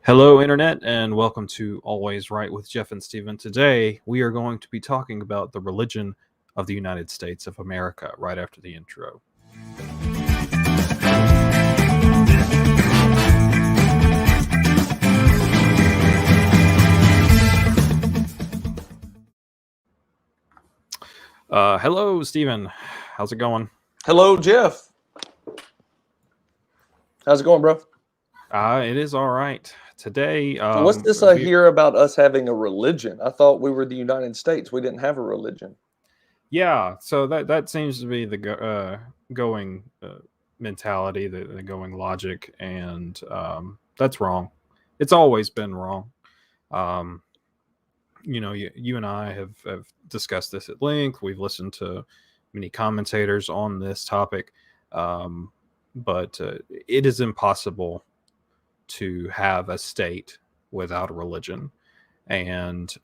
Hello, Internet, and welcome to Always Right with Jeff and Steven. Today, we are going to be talking about the religion of the United States of America right after the intro. Hello, Steven. How's it going? Hello, Jeff. How's it going, bro? It is all right. Today, So what's this I hear about us having a religion? I thought we were the United States. We didn't have a religion. yeah, so that seems to be the going mentality, the going logic, and that's wrong. It's always been wrong. Um, you and I have discussed this at length. We've listened to many commentators on this topic, but it is impossible to have a state without a religion. And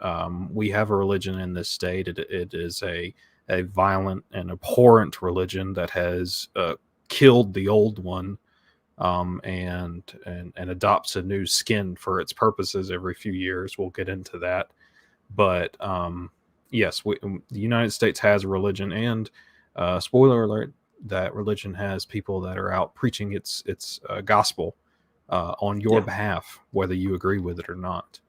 we have a religion in this state. It is a violent and abhorrent religion that has killed the old one, and adopts a new skin for its purposes every few years. We'll get into that. But yes, the United States has a religion, and spoiler alert, that religion has people that are out preaching its gospel on your behalf, whether you agree with it or not.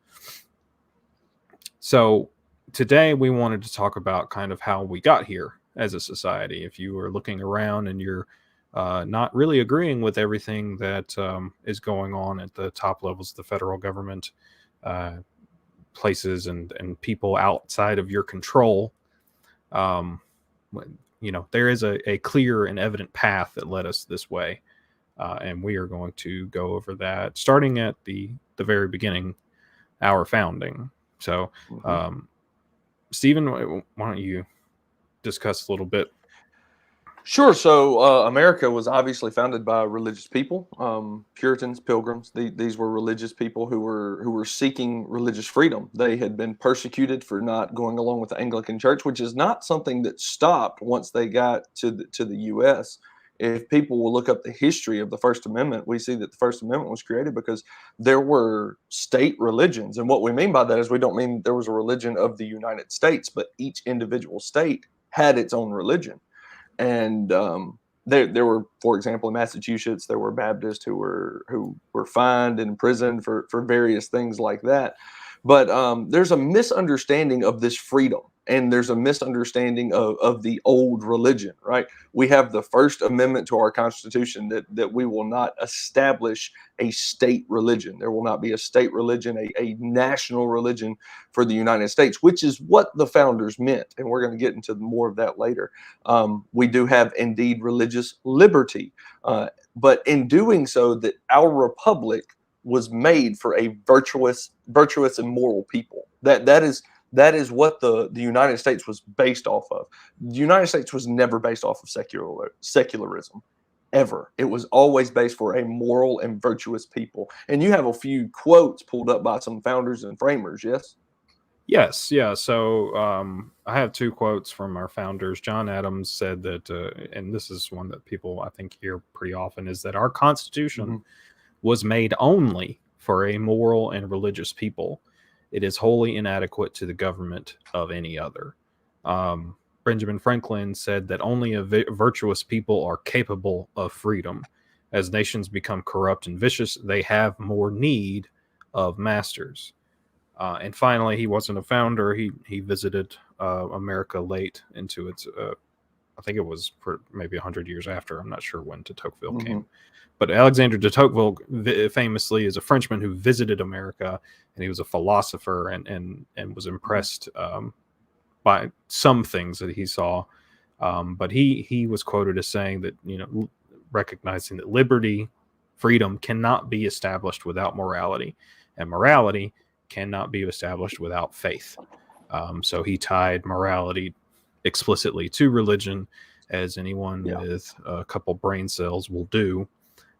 So today we wanted to talk about kind of how we got here as a society. If you are looking around and you're not really agreeing with everything that is going on at the top levels of the federal government, places and people outside of your control, there is a clear and evident path that led us this way, and we are going to go over that starting at the very beginning, our founding. So Stephen, why don't you discuss a little bit? Sure. So America was obviously founded by religious people, Puritans, Pilgrims. These were religious people who were seeking religious freedom. They had been persecuted for not going along with the Anglican Church, which is not something that stopped once they got to the U.S. If people will look up the history of the First Amendment, we see that the First Amendment was created because there were state religions. And what we mean by that is we don't mean there was a religion of the United States, but each individual state had its own religion. And there were, for example, in Massachusetts, there were Baptists who were fined and imprisoned for various things like that. But there's a misunderstanding of this freedom, and there's a misunderstanding of the old religion, right? We have the First Amendment to our Constitution that we will not establish a state religion. There will not be a state religion, a national religion for the United States, which is what the founders meant. And we're going to get into more of that later. We do have indeed religious liberty, but in doing so, that our republic was made for a virtuous and moral people. That is what the United States was based off of. The United States was never based off of secularism, ever. It was always based for a moral and virtuous people. And you have a few quotes pulled up by some founders and framers, yes? Yes, yeah. So I have two quotes from our founders. John Adams said that, and this is one that people I think hear pretty often, is that our Constitution was made only for a moral and religious people. It is wholly inadequate to the government of any other. Benjamin Franklin said that only a virtuous people are capable of freedom. As nations become corrupt and vicious, they have more need of masters. And finally, he wasn't a founder. He visited America late into its, I think it was maybe 100 years after. I'm not sure when de Tocqueville came. But Alexander de Tocqueville famously is a Frenchman who visited America, and he was a philosopher and was impressed by some things that he saw. But he was quoted as saying that, recognizing that liberty, freedom cannot be established without morality, and morality cannot be established without faith. So he tied morality explicitly to religion, as anyone with a couple brain cells will do.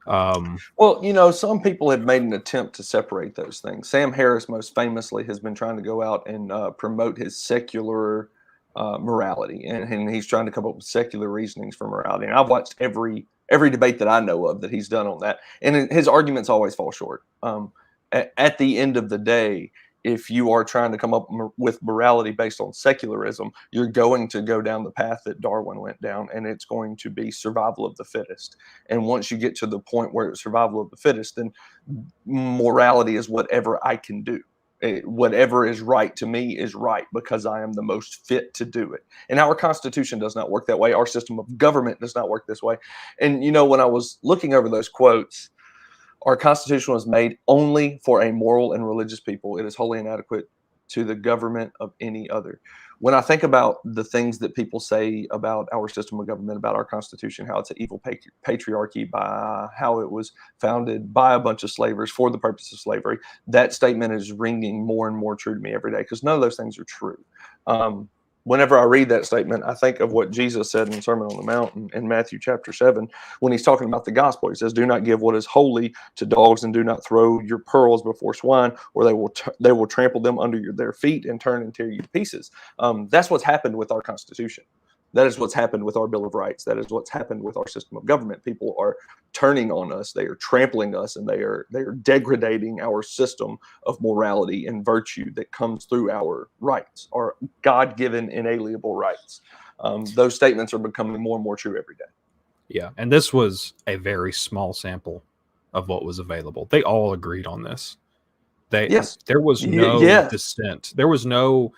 Well, some people have made an attempt to separate those things. Sam Harris, most famously, has been trying to go out and promote his secular morality, and he's trying to come up with secular reasonings for morality. And I've watched every debate that I know of that he's done on that, and his arguments always fall short. at the end of the day, if you are trying to come up with morality based on secularism, you're going to go down the path that Darwin went down, and it's going to be survival of the fittest. And once you get to the point where it's survival of the fittest, then morality is whatever I can do. Whatever is right to me is right because I am the most fit to do it. And our Constitution does not work that way. Our system of government does not work this way. And, when I was looking over those quotes, our Constitution was made only for a moral and religious people. It is wholly inadequate to the government of any other. When I think about the things that people say about our system of government, about our Constitution, how it's an evil patriarchy, by how it was founded by a bunch of slavers for the purpose of slavery, that statement is ringing more and more true to me every day because none of those things are true. Whenever I read that statement, I think of what Jesus said in the Sermon on the Mount in Matthew chapter 7, when he's talking about the gospel. He says, "Do not give what is holy to dogs, and do not throw your pearls before swine, or they will trample them under their feet and turn and tear you to pieces." That's what's happened with our Constitution. That is what's happened with our Bill of Rights. That is what's happened with our system of government. People are turning on us. They are trampling us, and they are degrading our system of morality and virtue that comes through our rights, our God-given inalienable rights. Those statements are becoming more and more true every day. Yeah, and this was a very small sample of what was available. They all agreed on this. Yes. There was no Yes. dissent. There was no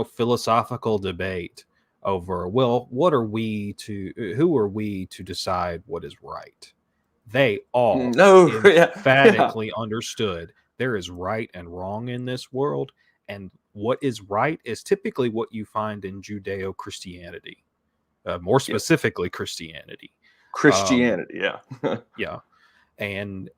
philosophical debate over, well, who are we to decide what is right? They all emphatically understood there is right and wrong in this world, and what is right is typically what you find in Judeo-Christianity, more specifically Christianity. Yeah. And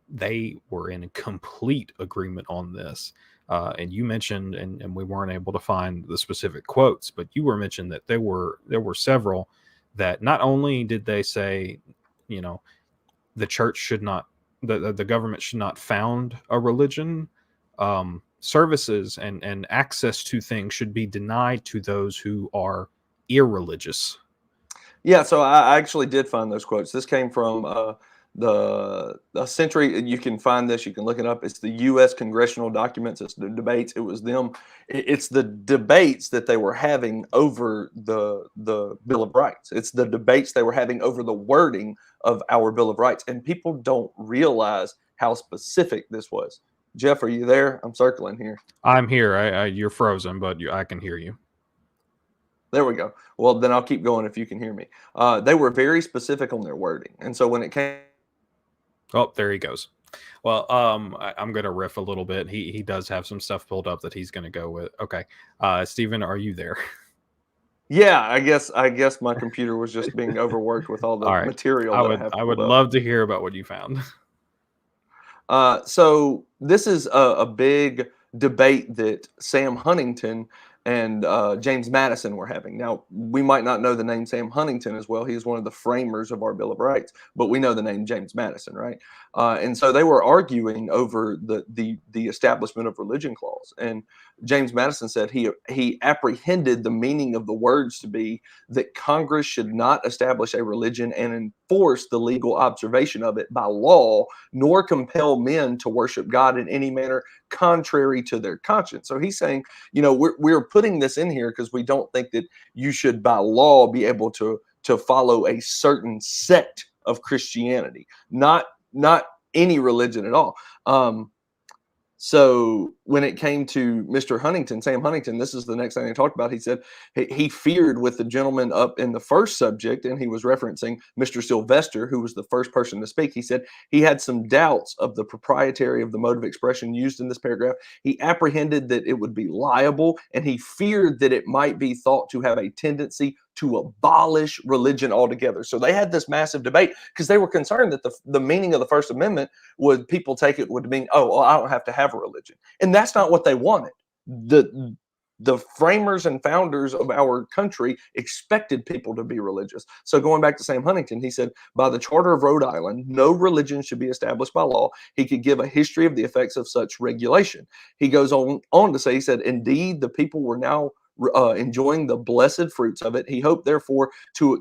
they were in complete agreement on this. And you mentioned, and we weren't able to find the specific quotes, but you were mentioned that there were several that not only did they say, the church should not, the government should not found a religion, services and access to things should be denied to those who are irreligious. Yeah, so I actually did find those quotes. This came from the century. You can find this. You can look it up. It's the U.S. congressional documents. It's the debates. It was them. It's the debates that they were having over the Bill of Rights. It's the debates they were having over the wording of our Bill of Rights. And people don't realize how specific this was. Jeff, are you there? I'm circling here. I'm here. You're frozen, but I can hear you. There we go. Well, then I'll keep going if you can hear me. They were very specific on their wording. And so when it came... Oh, there he goes. Well, I'm going to riff a little bit. He does have some stuff pulled up that he's going to go with. Okay. Stephen, are you there? Yeah, I guess my computer was just being overworked with all the material. I would love to hear about what you found. So this is a big debate that Sam Huntington and James Madison were having. Now, we might not know the name Sam Huntington as well. He is one of the framers of our Bill of Rights, but we know the name James Madison, right? And so they were arguing over the establishment of religion clause. And James Madison said he apprehended the meaning of the words to be that Congress should not establish a religion and enforce the legal observation of it by law, nor compel men to worship God in any manner contrary to their conscience. So he's saying, we're putting this in here because we don't think that you should by law be able to follow a certain sect of Christianity, not any religion at all. So when it came to Mr. Huntington, Sam Huntington, this is the next thing he talked about. He said he feared with the gentleman up in the first subject, and he was referencing Mr. Sylvester, who was the first person to speak. He said he had some doubts of the propriety of the mode of expression used in this paragraph. He apprehended that it would be liable, and he feared that it might be thought to have a tendency to abolish religion altogether. So they had this massive debate because they were concerned that the meaning of the First Amendment would mean, oh, well, I don't have to have a religion. And that's not what they wanted. The framers and founders of our country expected people to be religious. So going back to Sam Huntington, he said, by the Charter of Rhode Island, no religion should be established by law. He could give a history of the effects of such regulation. He goes on to say, he said, indeed, the people were now enjoying the blessed fruits of it. He hoped, therefore,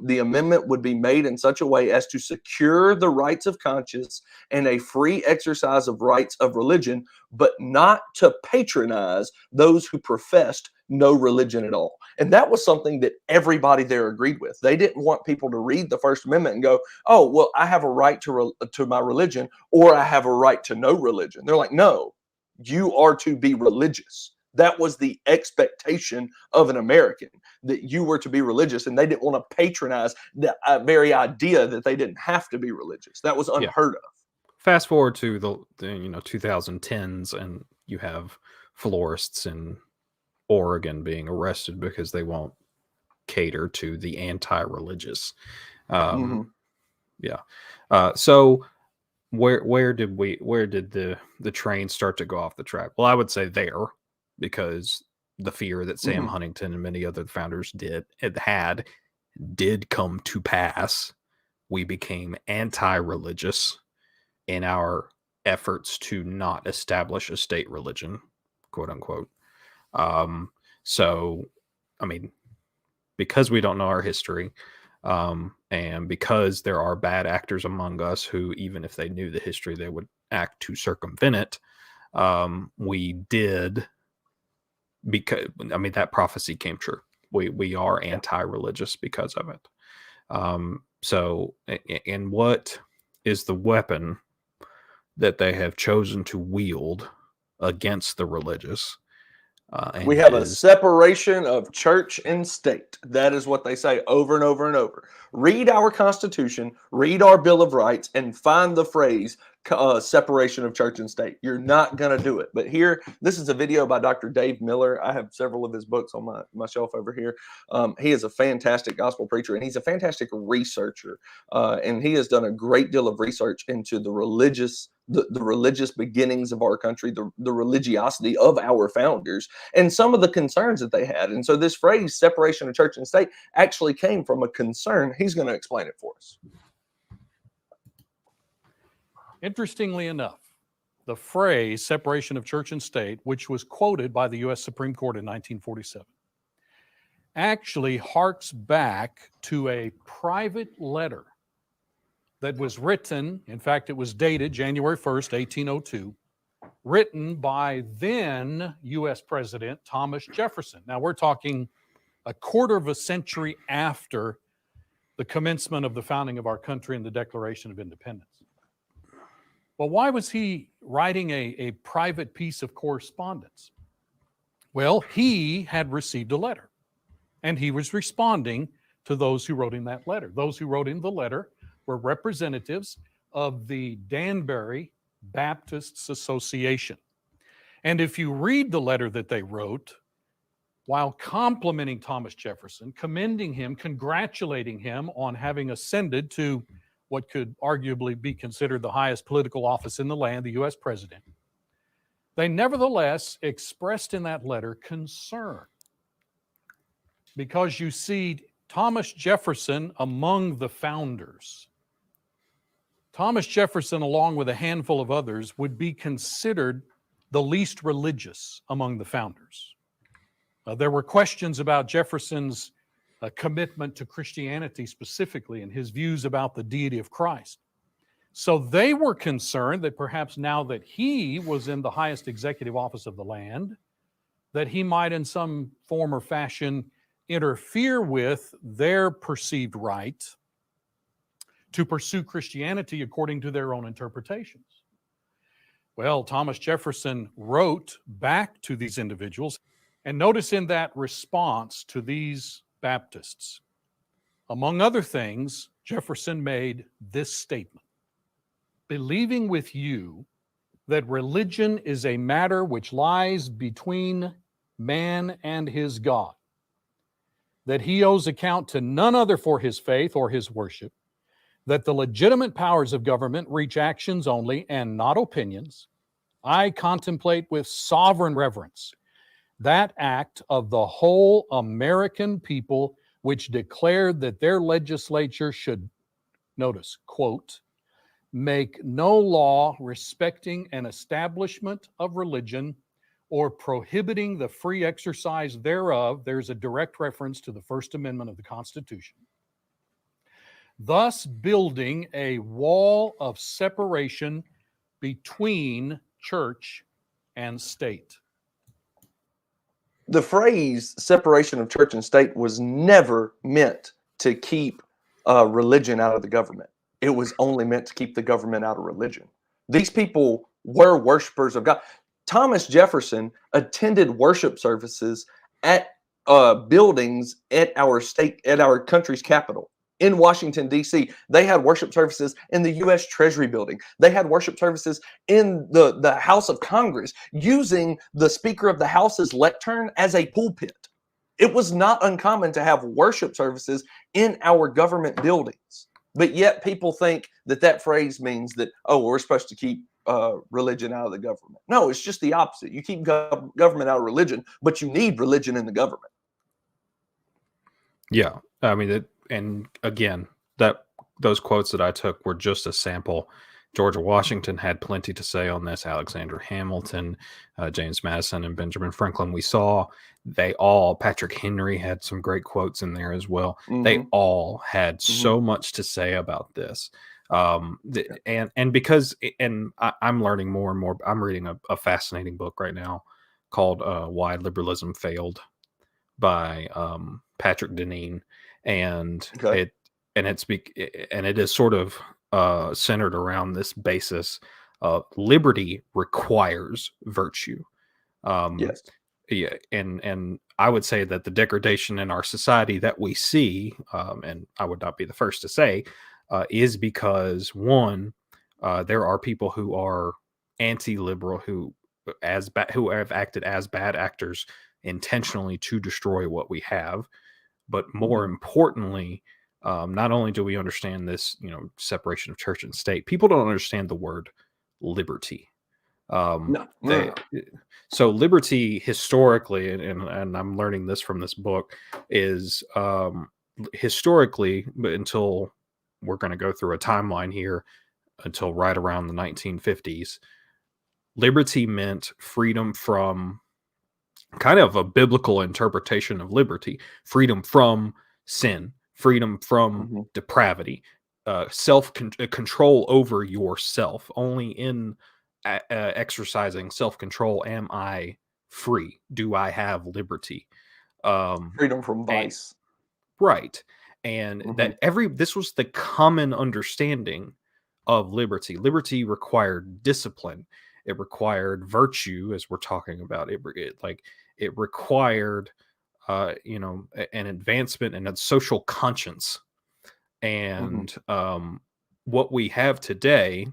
the amendment would be made in such a way as to secure the rights of conscience and a free exercise of rights of religion, but not to patronize those who professed no religion at all. And that was something that everybody there agreed with. They didn't want people to read the First Amendment and go, oh, well, I have a right to my religion, or I have a right to no religion. They're like, no, you are to be religious. That was the expectation of an American, that you were to be religious, and they didn't want to patronize the very idea that they didn't have to be religious. That was unheard of. Fast forward to the 2010s, and you have florists in Oregon being arrested because they won't cater to the anti-religious. Yeah. So where did the train start to go off the track? Well, I would say there, because the fear that Sam Huntington and many other founders did come to pass. We became anti-religious in our efforts to not establish a state religion, quote unquote. So, I mean, because we don't know our history, and because there are bad actors among us who, even if they knew the history, they would act to circumvent it. We did, because, I mean, that prophecy came true. We are anti-religious because of it. So, and what is the weapon that they have chosen to wield against the religious? We have a separation of church and state. That is what they say over and over and over. Read our Constitution, read our Bill of Rights, and find the phrase separation of church and state. You're not going to do it. But here, this is a video by Dr. Dave Miller. I have several of his books on my shelf over here. He is a fantastic gospel preacher, and he's a fantastic researcher. And he has done a great deal of research into the religious beginnings of our country, the religiosity of our founders, and some of the concerns that they had. And so this phrase, separation of church and state, actually came from a concern. He's going to explain it for us. Interestingly enough, the phrase separation of church and state, which was quoted by the U.S. Supreme Court in 1947, actually harks back to a private letter that was written, in fact, it was dated January 1st, 1802, written by then U.S. President Thomas Jefferson. Now, we're talking a quarter of a century after the commencement of the founding of our country and the Declaration of Independence. Well, why was he writing a private piece of correspondence? Well, he had received a letter, and he was responding to those who wrote him that letter. Those who wrote him the letter were representatives of the Danbury Baptists Association. And if you read the letter that they wrote, while complimenting Thomas Jefferson, commending him, congratulating him on having ascended to what could arguably be considered the highest political office in the land, the U.S. president, they nevertheless expressed in that letter concern. Because you see, Thomas Jefferson among the founders, Thomas Jefferson, along with a handful of others, would be considered the least religious among the founders. There were questions about Jefferson's commitment to Christianity specifically and his views about the deity of Christ. So they were concerned that perhaps now that he was in the highest executive office of the land, that he might in some form or fashion interfere with their perceived right to pursue Christianity according to their own interpretations. Well, Thomas Jefferson wrote back to these individuals, and notice in that response to these Baptists, among other things, Jefferson made this statement: believing with you that religion is a matter which lies between man and his God, that he owes account to none other for his faith or his worship, that the legitimate powers of government reach actions only and not opinions, I contemplate with sovereign reverence that act of the whole American people which declared that their legislature should, notice, quote, make no law respecting an establishment of religion or prohibiting the free exercise thereof. There's a direct reference to the First Amendment of the Constitution. Thus building a wall of separation between church and state. The phrase separation of church and state was never meant to keep religion out of the government. It was only meant to keep the government out of religion. These people were worshipers of God. Thomas Jefferson attended worship services at buildings at our country's capital. In Washington, D.C., they had worship services in the U.S. Treasury building. They had worship services in the House of Congress, using the Speaker of the House's lectern as a pulpit. It was not uncommon to have worship services in our government buildings. But yet people think that phrase means that, oh, we're supposed to keep religion out of the government. No, it's just the opposite. You keep government out of religion, but you need religion in the government. Yeah. I mean, and again, those quotes that I took were just a sample. George Washington had plenty to say on this. Alexander Hamilton, James Madison, and Benjamin Franklin. We saw Patrick Henry had some great quotes in there as well. Mm-hmm. They all had so much to say about this. I'm learning more and more. I'm reading a fascinating book right now called Why Liberalism Failed by Patrick Deneen. And it is sort of centered around this basis of liberty requires virtue. Yes. Yeah, and I would say that the degradation in our society that we see, and I would not be the first to say, is because one, there are people who are anti-liberal who have acted as bad actors intentionally to destroy what we have. But more importantly, not only do we understand this, separation of church and state, people don't understand the word liberty. So liberty historically, and I'm learning this from this book, is historically, but until we're going to go through a timeline here, until right around the 1950s, liberty meant freedom from kind of a biblical interpretation of liberty, freedom from sin, freedom from depravity, control over yourself. Only in exercising self-control am I free. Do I have liberty? Freedom from vice. Right. And this was the common understanding of liberty. Liberty required discipline. It required virtue, as we're talking about. It required, an advancement in a social conscience. And what we have today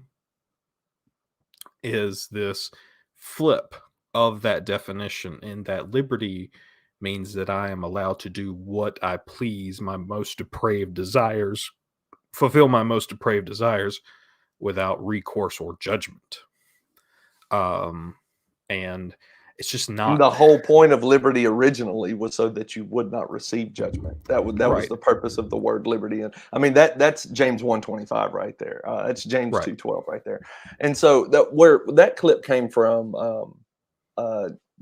is this flip of that definition, in that liberty means that I am allowed to do what I please, my most depraved desires, fulfill my most depraved desires without recourse or judgment. And it's just not. The whole point of liberty originally was so that you would not receive judgment. That was the purpose of the word liberty. And I mean, that's James 1:25 right there. That's James 2:12 right there. And so where that clip came from,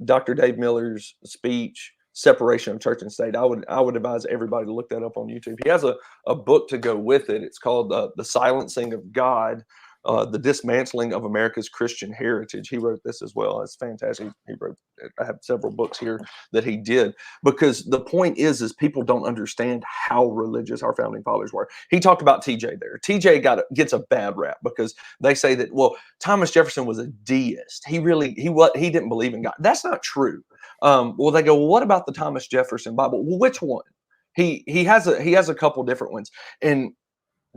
Dr. Dave Miller's speech, Separation of Church and State. I would advise everybody to look that up on YouTube. He has a book to go with it. It's called The Silencing of God, The Dismantling of America's Christian Heritage. He wrote this as well. It's fantastic. I have several books here that he did, because the point is people don't understand how religious our founding fathers were. He talked about TJ there. TJ gets a bad rap because they say that, well, Thomas Jefferson was a deist. He didn't believe in God. That's not true. Well, they go, well, what about the Thomas Jefferson Bible? Well, which one? He has a couple different ones. And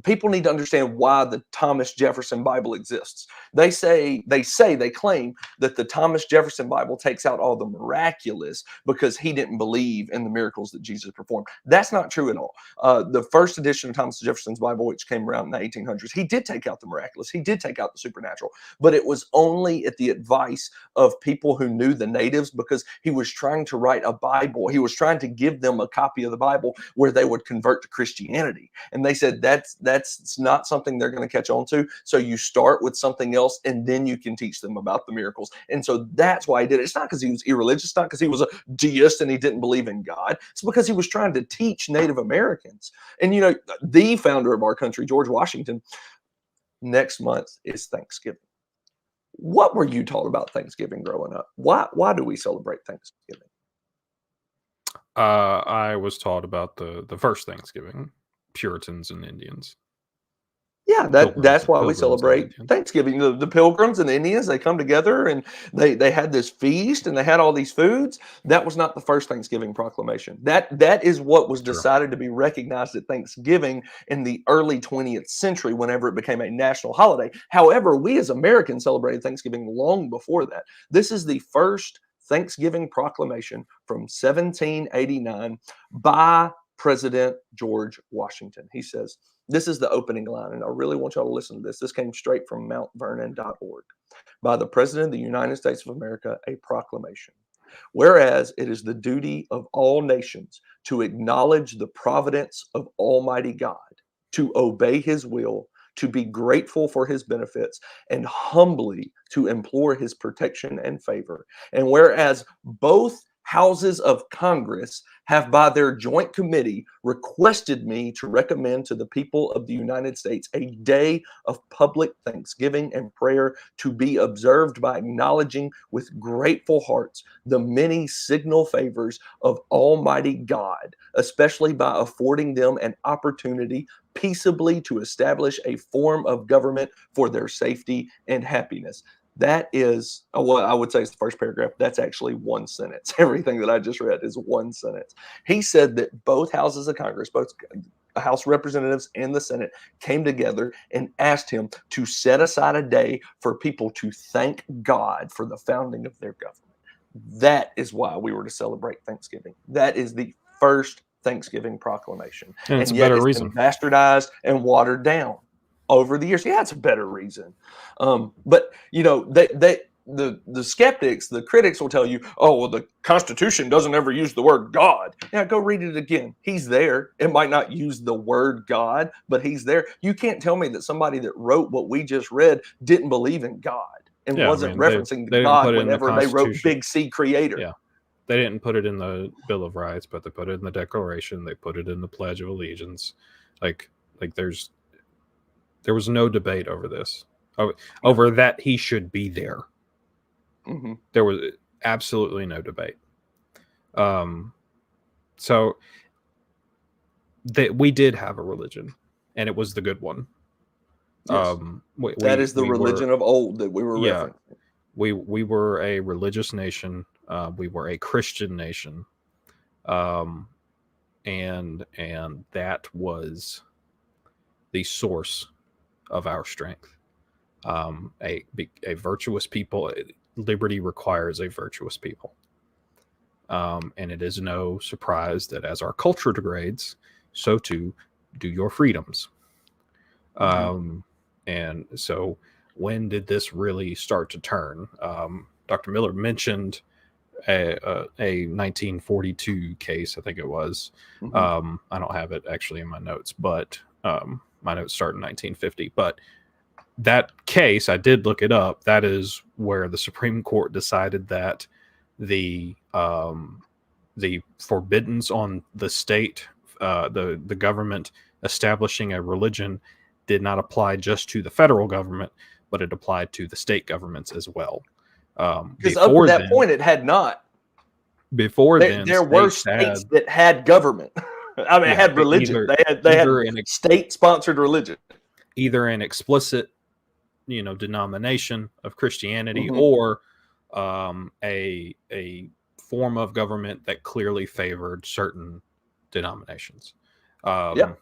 people need to understand why the Thomas Jefferson Bible exists. They claim that the Thomas Jefferson Bible takes out all the miraculous because he didn't believe in the miracles that Jesus performed. That's not true at all. The first edition of Thomas Jefferson's Bible, which came around in the 1800s, he did take out the miraculous. He did take out the supernatural, but it was only at the advice of people who knew the natives, because he was trying to write a Bible. He was trying to give them a copy of the Bible where they would convert to Christianity. And they said that's That's not something they're going to catch on to. So you start with something else, and then you can teach them about the miracles. And so that's why he did it. It's not because he was irreligious, it's not because he was a deist and he didn't believe in God. It's because he was trying to teach Native Americans. And the founder of our country, George Washington, next month is Thanksgiving. What were you taught about Thanksgiving growing up? Why do we celebrate Thanksgiving? I was taught about the first Thanksgiving, Puritans and Indians. Yeah, that's why we celebrate Indians. Thanksgiving. The Pilgrims and the Indians, they come together and they had this feast and they had all these foods. That was not the first Thanksgiving proclamation. That is what was decided to be recognized at Thanksgiving in the early 20th century, whenever it became a national holiday. However, we as Americans celebrated Thanksgiving long before that. This is the first Thanksgiving proclamation from 1789 by President George Washington. He says, this is the opening line, and I really want y'all to listen to this. This came straight from mountvernon.org. By the President of the United States of America, a proclamation. Whereas it is the duty of all nations to acknowledge the providence of Almighty God, to obey his will, to be grateful for his benefits, and humbly to implore his protection and favor. And whereas both houses of Congress have by their joint committee requested me to recommend to the people of the United States a day of public thanksgiving and prayer to be observed by acknowledging with grateful hearts the many signal favors of Almighty God, especially by affording them an opportunity peaceably to establish a form of government for their safety and happiness. That is what I would say is the first paragraph. That's actually one sentence. Everything that I just read is one sentence. He said that both houses of Congress, both House of Representatives and the Senate, came together and asked him to set aside a day for people to thank God for the founding of their government. That is why we were to celebrate Thanksgiving. That is the first Thanksgiving proclamation. And it's a better reason. Been bastardized and watered down over the years. Yeah, it's a better reason. But the skeptics, the critics will tell you, oh, well, the Constitution doesn't ever use the word God. Yeah, go read it again. He's there. It might not use the word God, but he's there. You can't tell me that somebody that wrote what we just read didn't believe in God and wasn't referencing God whenever they wrote Big C Creator. Yeah. They didn't put it in the Bill of Rights, but they put it in the Declaration. They put it in the Pledge of Allegiance. Like there was no debate over this, over that he should be there. Mm-hmm. There was absolutely no debate. So we did have a religion, and it was the good one. Yes. That is the religion of old that we were referencing. We were a religious nation. We were a Christian nation. And that was the source of our strength. A virtuous people, liberty requires a virtuous people. And it is no surprise that as our culture degrades, so too do your freedoms. Mm-hmm. And so when did this really start to turn? Dr. Miller mentioned a 1942 case, I think it was. Mm-hmm. I don't have it actually in my notes, but my notes start in 1950. But that case, I did look it up. That is where the Supreme Court decided that the forbiddance on the state, the government establishing a religion, did not apply just to the federal government, but it applied to the state governments as well. Because up to that point, it had not. Before then, there were states that had government. I mean, it had religion. They had state-sponsored religion. Either an explicit, denomination of Christianity, Mm-hmm. or a form of government that clearly favored certain denominations. And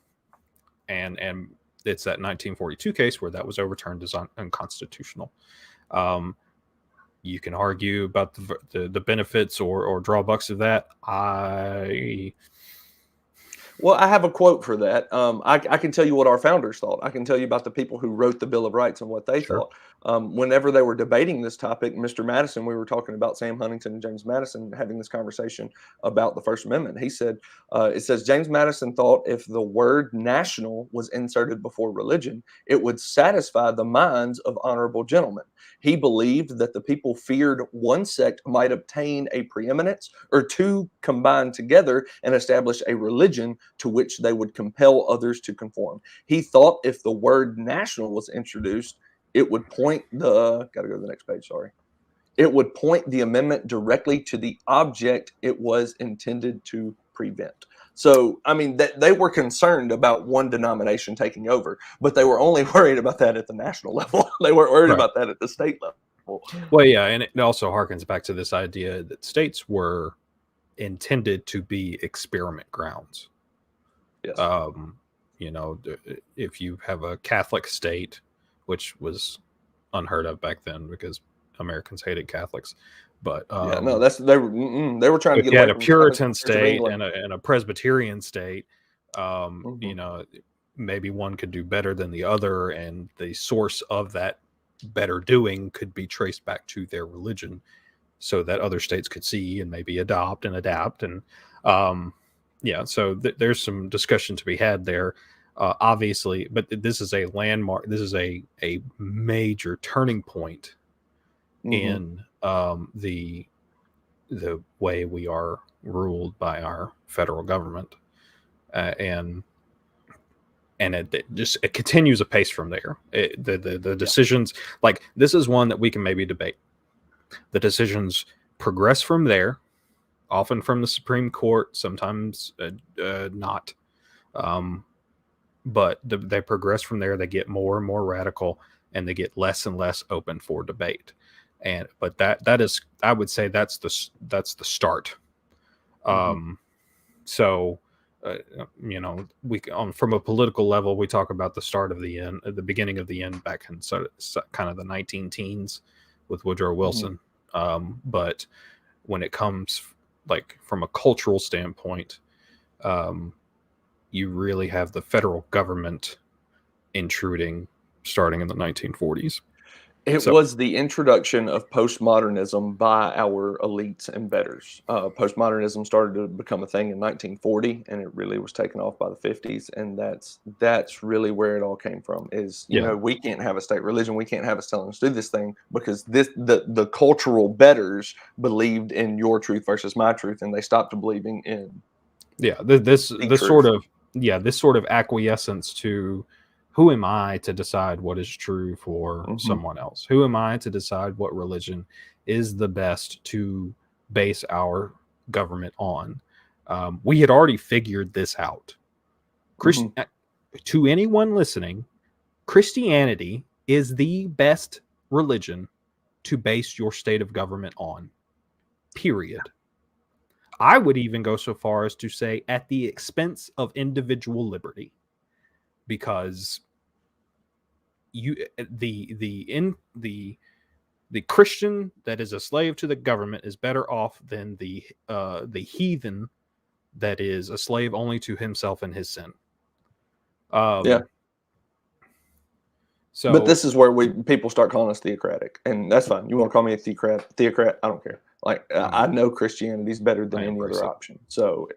it's that 1942 case where that was overturned as unconstitutional. You can argue about the benefits or drawbacks of that. Well, I have a quote for that. I can tell you what our founders thought. I can tell you about the people who wrote the Bill of Rights and what they thought. Whenever they were debating this topic, Mr. Madison, we were talking about Sam Huntington and James Madison having this conversation about the First Amendment. He said, it says, James Madison thought if the word national was inserted before religion, it would satisfy the minds of honorable gentlemen. He believed that the people feared one sect might obtain a preeminence, or two combined together and establish a religion to which they would compel others to conform. He thought if the word national was introduced, it would point the, gotta go to the next page, sorry. It would point the amendment directly to the object it was intended to prevent. So, I mean, they were concerned about one denomination taking over, but they were only worried about that at the national level. They weren't worried about that at the state level. Well, yeah, and it also harkens back to this idea that states were intended to be experiment grounds. Yes. You know, if you have a Catholic state, which was unheard of back then because Americans hated Catholics, but yeah, no, they were trying to get you away had a from Puritan state and a Presbyterian state. You know, maybe one could do better than the other, and the source of that better doing could be traced back to their religion, so that other states could see and maybe adopt and adapt. And yeah, so there's some discussion to be had there, obviously. But this is a landmark. This is a major turning point in the way we are ruled by our federal government, and it continues apace from there. The decisions, like this is one that we can maybe debate. The decisions progress from there, often from the Supreme Court, sometimes not, but they progress from there. They get more and more radical, and they get less and less open for debate. But that is, I would say, that's the start. So, you know, from a political level, we talk about the start of the end, the beginning of the end, back in kind of the 19 teens with Woodrow Wilson. But when it comes, like, from a cultural standpoint, you really have the federal government intruding starting in the 1940s. It was the introduction of postmodernism by our elites and betters. Postmodernism started to become a thing in 1940, and it really was taken off by the 50s. And that's really where it all came from. Is you know, we can't have a state religion. We can't have us telling us to do this thing because the cultural betters believed in your truth versus my truth, and they stopped believing in this sort of acquiescence to. Who am I to decide what is true for someone else? Who am I to decide what religion is the best to base our government on? We had already figured this out. To anyone listening, Christianity is the best religion to base your state of government on. Period. I would even go so far as to say at the expense of individual liberty. Because the Christian that is a slave to the government is better off than the heathen that is a slave only to himself and his sin. So, but this is where people start calling us theocratic, and that's fine. You want to call me a theocrat? I don't care. Like I know Christianity is better than any other option. So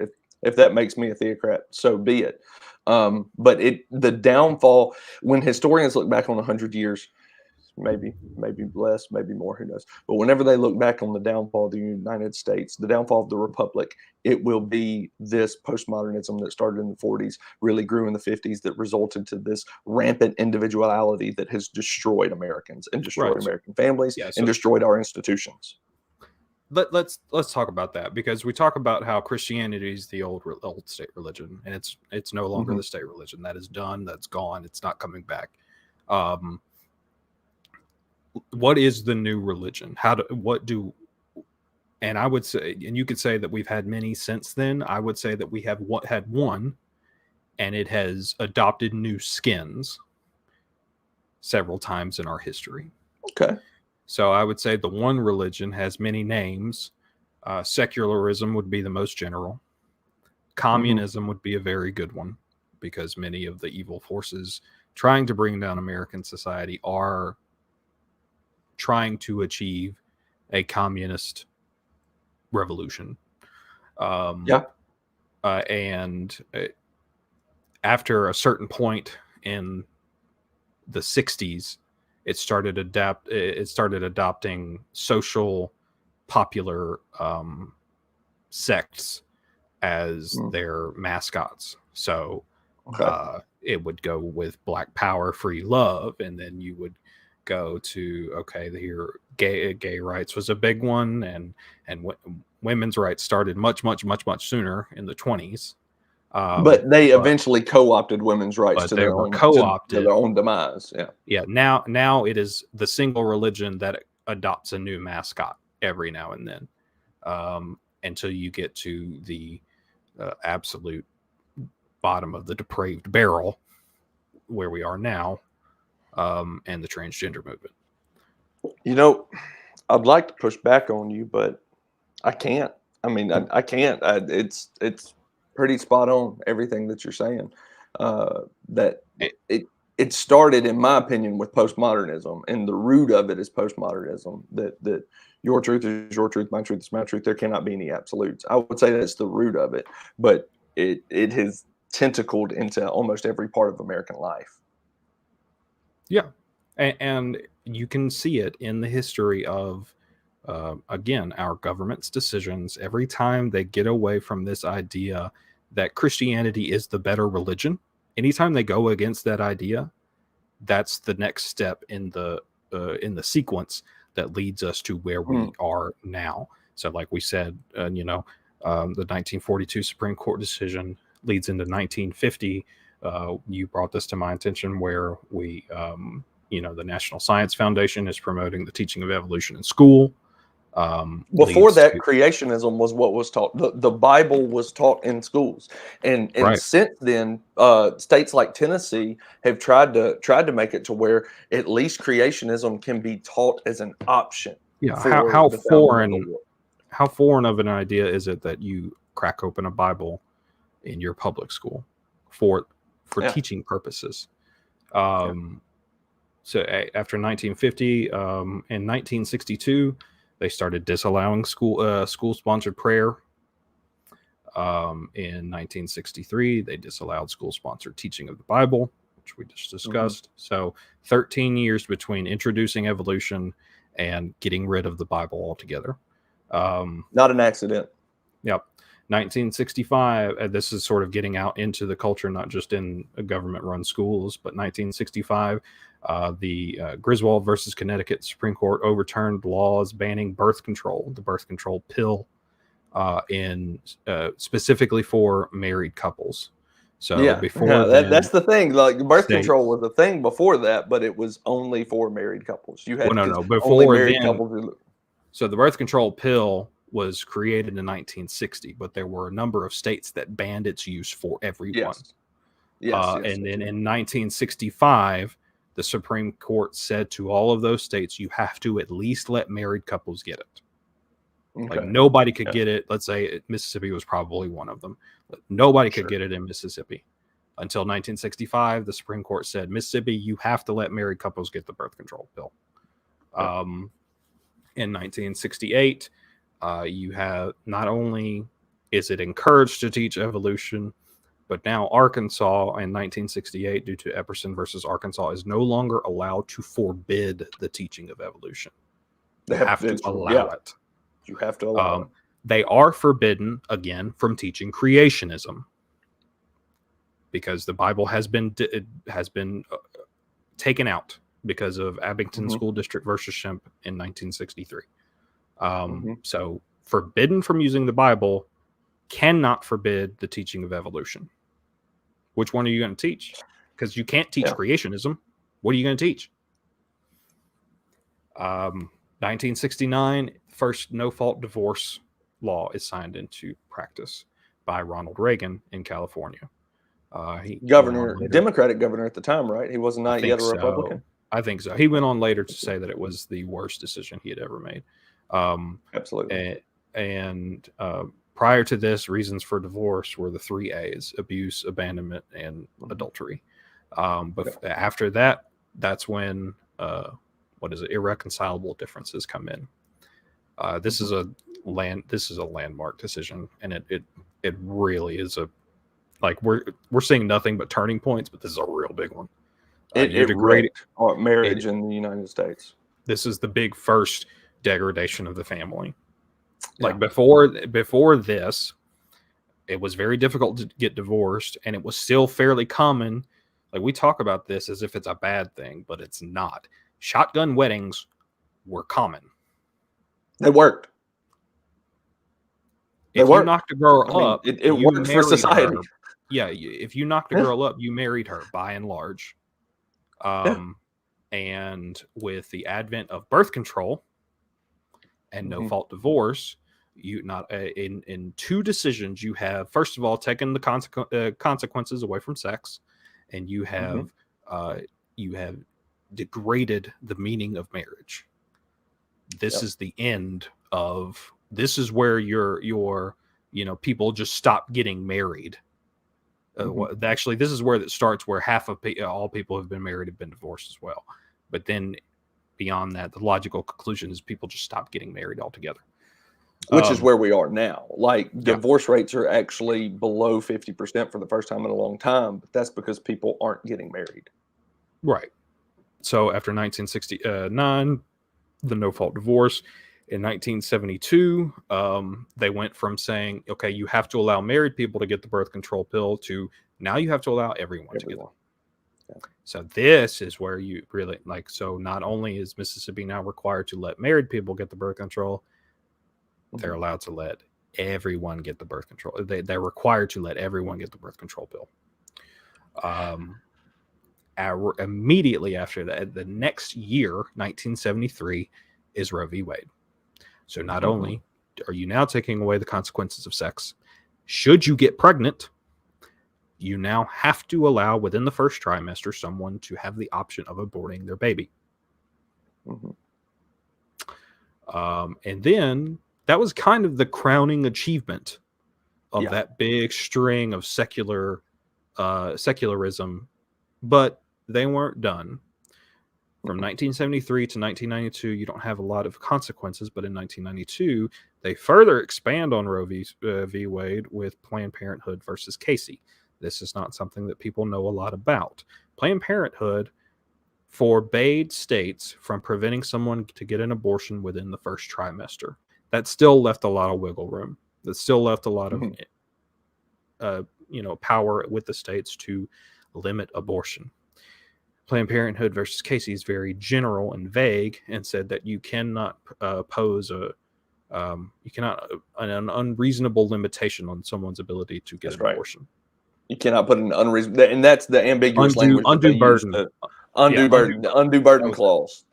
if that makes me a theocrat, so be it. But the downfall, when historians look back on 100 years, maybe less, maybe more, who knows? But whenever they look back on the downfall of the United States, the downfall of the Republic, it will be this postmodernism that started in the 40s, really grew in the 50s, that resulted to this rampant individuality that has destroyed Americans and destroyed American families and destroyed our institutions. Let's talk about that, because we talk about how Christianity is the old state religion, and it's no longer the state religion. That is done. That's gone. It's not coming back. What is the new religion? And I would say, and you could say that we've had many since then. I would say that we have had one, and it has adopted new skins several times in our history. Okay. So I would say the one religion has many names. Secularism would be the most general. Communism would be a very good one, because many of the evil forces trying to bring down American society are trying to achieve a communist revolution. And after a certain point in the 60s, it started adopting social popular sects as their mascots. So it would go with Black Power, Free Love, and then you would go to here gay rights was a big one, and women's rights started much sooner in the 20s. But they eventually co-opted women's rights to their own demise. Now it is the single religion that adopts a new mascot every now and then, until you get to the absolute bottom of the depraved barrel where we are now, and the transgender movement. I'd like to push back on you, but I can't. I mean, I can't. It's pretty spot on everything that you're saying. That it started, in my opinion, with postmodernism, and the root of it is postmodernism. That your truth is your truth, my truth is my truth. There cannot be any absolutes. I would say that's the root of it, but it has tentacled into almost every part of American life. Yeah, and you can see it in the history of, again, our government's decisions. Every time they get away from this idea that Christianity is the better religion, anytime they go against that idea, that's the next step in the sequence that leads us to where we are now. So, like we said, the 1942 Supreme Court decision leads into 1950. You brought this to my attention, where we, the National Science Foundation is promoting the teaching of evolution in school. Before that, creationism was what was taught. The Bible was taught in schools, and since then, states like Tennessee have tried to make it to where at least creationism can be taught as an option. Yeah, how foreign of an idea is it that you crack open a Bible in your public school for teaching purposes? So after 1950, in 1962. They started disallowing school-sponsored prayer. In 1963, they disallowed school-sponsored teaching of the Bible, which we just discussed. So 13 years between introducing evolution and getting rid of the Bible altogether. Not an accident. Yep. 1965, this is sort of getting out into the culture, not just in government-run schools, but 1965, the Griswold versus Connecticut Supreme Court overturned laws banning birth control, the birth control pill, specifically for married couples. So that's the thing. Like, birth control was a thing before that, but it was only for married couples. You had before married couples. So the birth control pill was created in 1960, but there were a number of states that banned its use for everyone. And then in 1965, the Supreme Court said to all of those states, you have to at least let married couples get it. Like, nobody could get it. Let's say Mississippi was probably one of them. But nobody could get it in Mississippi. Until 1965, the Supreme Court said, Mississippi, you have to let married couples get the birth control pill. In 1968, you have, not only is it encouraged to teach evolution, but now Arkansas in 1968, due to Epperson versus Arkansas, is no longer allowed to forbid the teaching of evolution. They have to allow it. You have to allow it. They are forbidden, again, from teaching creationism, because the Bible has been taken out because of Abington School District versus Shemp in 1963. So forbidden from using the Bible, cannot forbid the teaching of evolution. Which one are you going to teach? Because you can't teach creationism. What are you going to teach? 1969, first no-fault divorce law is signed into practice by Ronald Reagan in California. Democratic governor at the time, right? He was not yet a Republican. I think so. He went on later to say that it was the worst decision he had ever made. Absolutely. And prior to this, reasons for divorce were the 3 A's: abuse, abandonment, and adultery. But after that, that's when irreconcilable differences come in. This is a landmark decision, and it really is we're seeing nothing but turning points, but this is a real big one. It wrecked marriage in the United States. This is the big first degradation of the family. Yeah. Like before this, it was very difficult to get divorced, and it was still fairly common. Like, we talk about this as if it's a bad thing, but it's not. Shotgun weddings were common. They worked. If you knocked a girl up, it worked for society. Her. Yeah, if you knocked a girl up, you married her by and large. And with the advent of birth control and no fault divorce, you not in two decisions, you have, first of all, taken the consequences away from sex, and you have degraded the meaning of marriage. This is the end of. This is where your people just stop getting married. Actually, this is where it starts, where half of all people who have been married have been divorced as well. But then beyond that, the logical conclusion is people just stop getting married altogether. Which is where we are now. Like, divorce rates are actually below 50% for the first time in a long time, but that's because people aren't getting married. Right. So after 1969, the no-fault divorce. In 1972, they went from saying, okay, you have to allow married people to get the birth control pill, to now you have to allow everyone to get it. Yeah. So this is where you really, so not only is Mississippi now required to let married people get the birth control, they're allowed to let everyone get the birth control. They're required to let everyone get the birth control pill. Immediately after that, the next year, 1973, is Roe v. Wade. So not only are you now taking away the consequences of sex, should you get pregnant, you now have to allow within the first trimester someone to have the option of aborting their baby. And then that was kind of the crowning achievement of that big string of secularism, but they weren't done. From 1973 to 1992, you don't have a lot of consequences, but in 1992, they further expand on Roe v. Wade with Planned Parenthood versus Casey. This is not something that people know a lot about. Planned Parenthood forbade states from preventing someone to get an abortion within the first trimester. That still left a lot of wiggle room. That still left a lot of power with the states to limit abortion. Planned Parenthood versus Casey is very general and vague, and said that you cannot pose an unreasonable limitation on someone's ability to get an abortion. You cannot put an unreasonable, and that's the ambiguous language. Undue burden. The undue burden clause.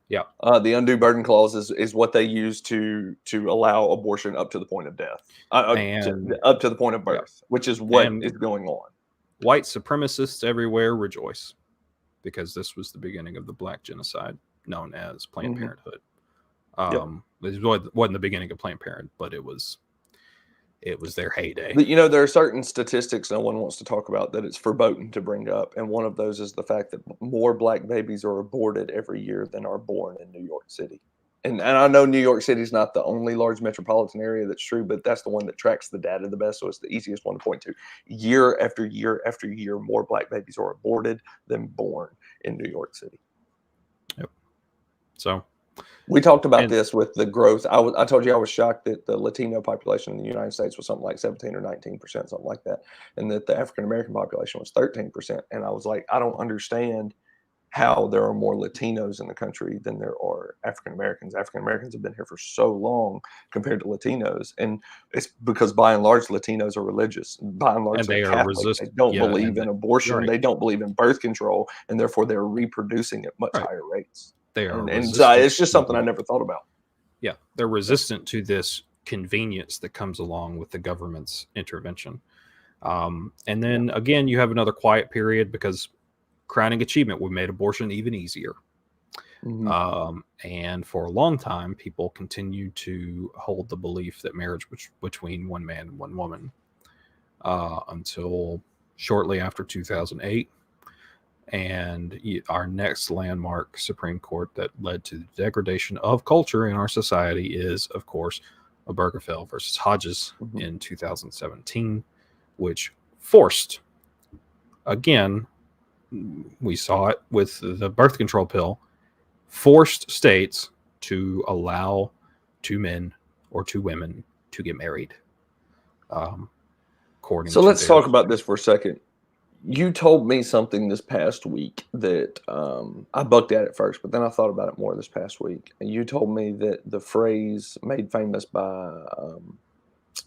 Yeah. The undue burden clause is what they use to allow abortion up to the point of death, up to the point of birth, which is what is going on. White supremacists everywhere rejoice, because this was the beginning of the Black genocide known as Planned Parenthood. It wasn't the beginning of Planned Parenthood, but it was their heyday. But, there are certain statistics no one wants to talk about that it's verboten to bring up, and one of those is the fact that more Black babies are aborted every year than are born in New York City. And I know New York City is not the only large metropolitan area that's true, but that's the one that tracks the data the best, so it's the easiest one to point to. Year after year after year, more Black babies are aborted than born in New York City. Yep. So we talked about this with the growth. I told you I was shocked that the Latino population in the United States was something like 17 or 19%, something like that, and that the African American population was 13%. And I was like, I don't understand how there are more Latinos in the country than there are African Americans. African Americans have been here for so long compared to Latinos, and it's because by and large Latinos are religious. By and large, and they're Catholic. They don't believe in abortion. Right. They don't believe in birth control, and therefore they're reproducing at much higher rates. They are, and so it's just something I never thought about. Yeah, they're resistant to this convenience that comes along with the government's intervention. And then again, you have another quiet period because crowning achievement, we made abortion even easier. And for a long time, people continued to hold the belief that marriage was between one man and one woman, until shortly after 2008, And our next landmark Supreme Court that led to the degradation of culture in our society is, of course, Obergefell versus Hodges in 2017, which forced, again, we saw it with the birth control pill, forced states to allow 2 men or 2 women to get married. So let's talk about this for a second. You told me something this past week that I bucked at it first, but then I thought about it more this past week. And you told me that the phrase made famous by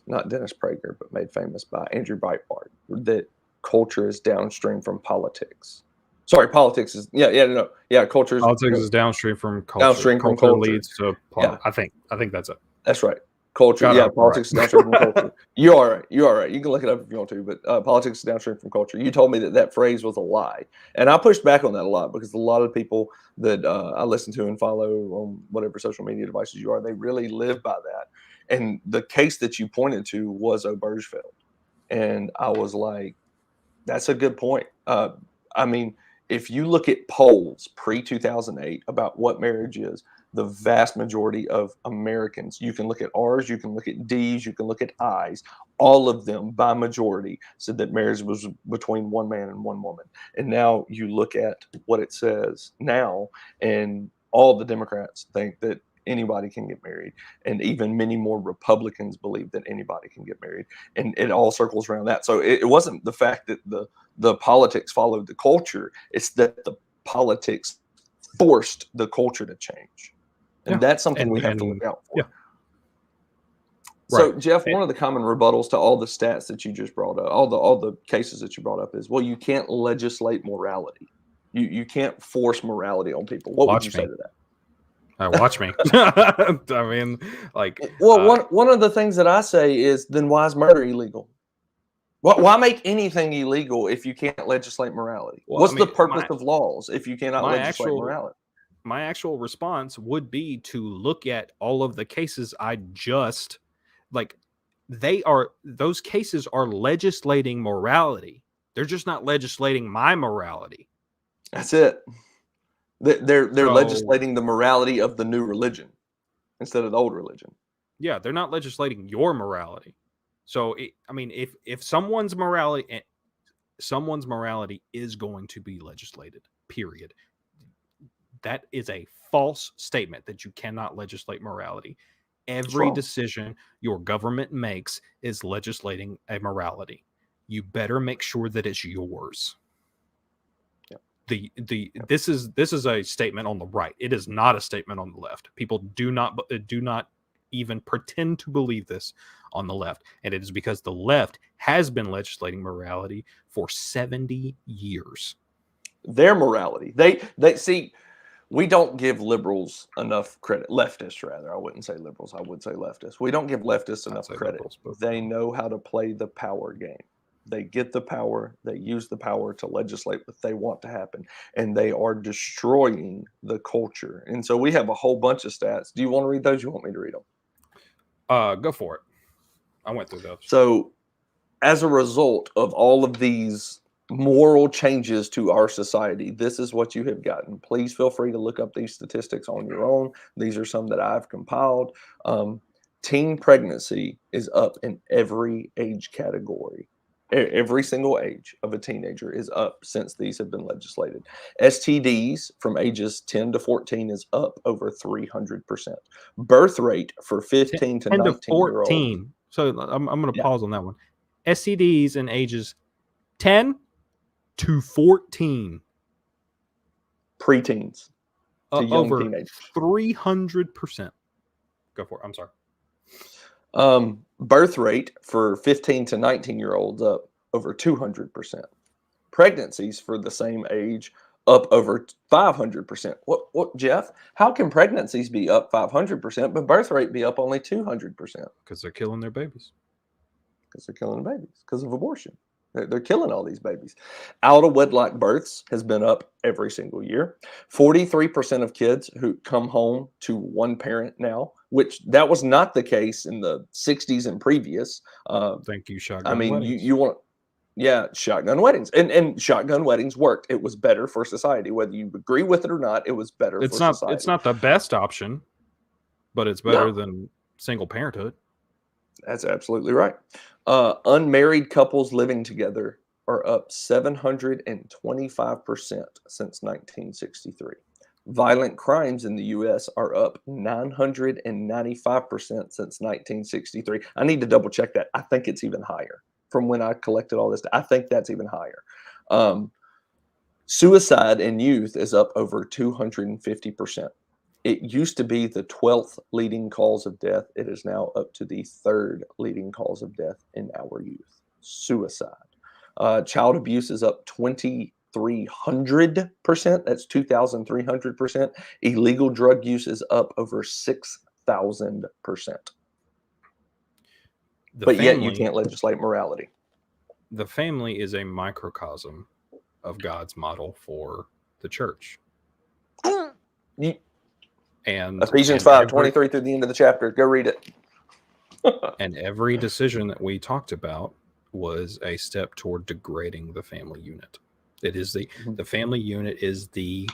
not Dennis Prager, but made famous by Andrew Breitbart, that culture is downstream from politics. Sorry, politics is culture politics is downstream from culture. Downstream from culture leads to I think that's it. That's right. Culture, politics is downstream from culture. You're all right. You can look it up if you want to, but politics is downstream from culture. You told me that phrase was a lie, and I pushed back on that a lot because a lot of people that I listen to and follow on whatever social media devices you are, they really live by that. And the case that you pointed to was Obergefell, and I was like, that's a good point. I mean, if you look at polls pre-2008 about what marriage is, the vast majority of Americans, you can look at R's, you can look at D's, you can look at I's, all of them by majority said that marriage was between one man and one woman. And now you look at what it says now, and all the Democrats think that anybody can get married. And even many more Republicans believe that anybody can get married. And it all circles around that. So it wasn't the fact that the politics followed the culture, it's that the politics forced the culture to change. And that's something we have to look out for. Yeah. So, Jeff, one of the common rebuttals to all the stats that you just brought up, all the cases that you brought up is, well, you can't legislate morality. You can't force morality on people. What would you say to that? Watch me. I mean, like, well, one of the things that I say is, then why is murder illegal? Why make anything illegal if you can't legislate morality? What's the purpose of laws if you cannot legislate morality? My actual response would be to look at all of the cases I just, like, those cases are legislating morality. They're just not legislating my morality. That's it. They're legislating the morality of the new religion instead of the old religion. Yeah, they're not legislating your morality. So, if someone's morality is going to be legislated, period. That is a false statement that you cannot legislate morality. Every decision your government makes is legislating a morality. You better make sure that it's yours. This is a statement on the right. It is not a statement on the left. People do not even pretend to believe this on the left, and it is because the left has been legislating morality for 70 years. Their morality. They see. We don't give liberals enough credit. Leftists, rather. I wouldn't say liberals. I would say leftists. We don't give leftists enough credit. They know how to play the power game. They get the power. They use the power to legislate what they want to happen. And they are destroying the culture. And so we have a whole bunch of stats. Do you want to read those? You want me to read them? Go for it. I went through those. So as a result of all of these moral changes to our society, this is what you have gotten. Please feel free to look up these statistics on your own. These are some that I've compiled. Teen pregnancy is up in every age category. Every single age of a teenager is up since these have been legislated. STDs from ages 10 to 14 is up over 300%. Birth rate for 15 to 19-year-olds. So I'm going to pause on that one. STDs in ages 10 to 14. Preteens. To young over teenagers. 300%. Go for it. I'm sorry. Birth rate for 15 to 19-year-olds up over 200%. Pregnancies for the same age up over 500%. What, Jeff? How can pregnancies be up 500%, but birth rate be up only 200%? Because they're killing their babies. Because they're killing babies. Because of abortion. They're killing all these babies. Out of wedlock births has been up every single year. 43% of kids who come home to one parent now, which that was not the case in the 60s and previous. Thank you, shotgun. I mean, you want Yeah, shotgun weddings. And shotgun weddings worked. It was better for society. Whether you agree with it or not, it was better for society. It's not the best option, but it's better than single parenthood. That's absolutely right. Unmarried couples living together are up 725% since 1963. Violent crimes in the US are up 995% since 1963. I need to double check that. I think it's even higher from when I collected all this. I think that's even higher. Suicide in youth is up over 250%. It used to be the 12th leading cause of death. It is now up to the 3rd leading cause of death in our youth. Suicide. Child abuse is up 2,300%. That's 2,300%. Illegal drug use is up over 6,000%. But yet you can't legislate morality. The family is a microcosm of God's model for the church. And Ephesians 5:23 through the end of the chapter. Go read it. And every decision that we talked about was a step toward degrading the family unit. It is the family unit is the